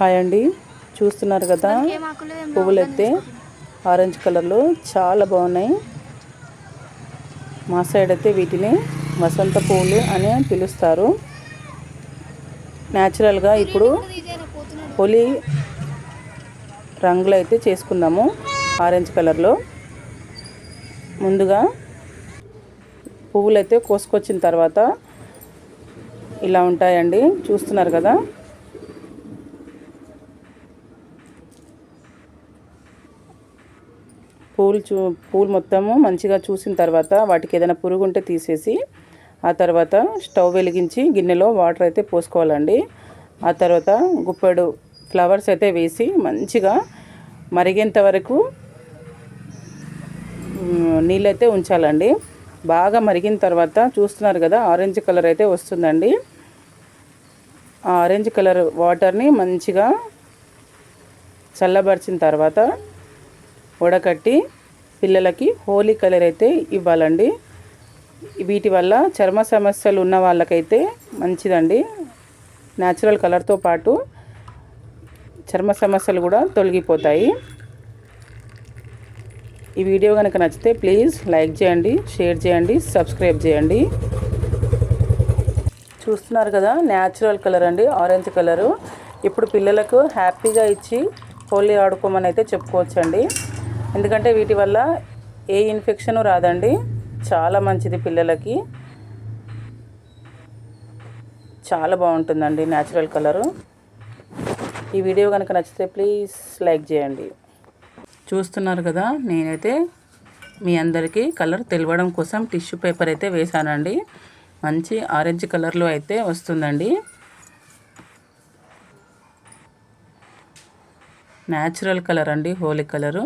Hi అండి, చూస్తున్నారు కదా పువ్వులైతే ఆరెంజ్ కలర్లో చాలా బాగున్నాయి. మా సైడ్ అయితే వీటిని వసంత పువ్వులు అని పిలుస్తారు. న్యాచురల్గా ఇప్పుడు హోలీ రంగులు అయితే చేసుకుందాము. ఆరెంజ్ కలర్లో ముందుగా పువ్వులైతే కోసుకొచ్చిన తర్వాత ఇలా ఉంటాయండి, చూస్తున్నారు కదా. పూలు మొత్తము మంచిగా చూసిన తర్వాత వాటికి ఏదైనా పురుగు ఉంటే తీసేసి ఆ తర్వాత స్టవ్ వెలిగించి గిన్నెలో వాటర్ అయితే పోసుకోవాలండి. ఆ తర్వాత గుప్పెడు ఫ్లవర్స్ అయితే వేసి మంచిగా మరిగేంత వరకు నీళ్ళైతే ఉంచాలండి. బాగా మరిగిన తర్వాత చూస్తున్నారు కదా ఆరెంజ్ కలర్ అయితే వస్తుందండి. ఆ ఆరెంజ్ కలర్ వాటర్ని మంచిగా చల్లబరిచిన తర్వాత వడకట్టి పిల్లలకి హోలీ కలర్ అయితే ఇవ్వాలండి. వీటి వల్ల చర్మ సమస్యలు ఉన్న వాళ్ళకైతే మంచిదండి. న్యాచురల్ కలర్తో పాటు చర్మ సమస్యలు కూడా తొలగిపోతాయి. ఈ వీడియో కనుక నచ్చితే ప్లీజ్ లైక్ చేయండి, షేర్ చేయండి, సబ్స్క్రైబ్ చేయండి. చూస్తున్నారు కదా న్యాచురల్ కలర్ అండి, ఆరెంజ్ కలరు. ఇప్పుడు పిల్లలకు హ్యాపీగా ఇచ్చి హోలీ ఆడుకోమని అయితే చెప్పుకోవచ్చండి. ఎందుకంటే వీటి వల్ల ఏ ఇన్ఫెక్షన్ రాదండి. చాలా మంచిది పిల్లలకి, చాలా బాగుంటుందండి న్యాచురల్ కలరు. ఈ వీడియో కనుక నచ్చితే ప్లీజ్ లైక్ చేయండి. చూస్తున్నారు కదా నేనైతే మీ అందరికీ కలర్ తెలవడం కోసం టిష్యూ పేపర్ అయితే వేసానండి. మంచి ఆరెంజ్ కలర్లో అయితే వస్తుందండి. న్యాచురల్ కలర్ అండి, హోలీ కలరు.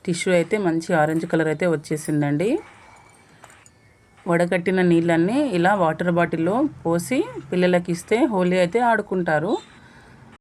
టిష్యూ అయితే మంచి ఆరెంజ్ కలర్ అయితే వచ్చేసిందండి. వడగట్టిన నీళ్ళన్నీ ఇలా వాటర్ బాటిల్లో పోసి పిల్లలకి ఇస్తే హోలీ అయితే ఆడుకుంటారు.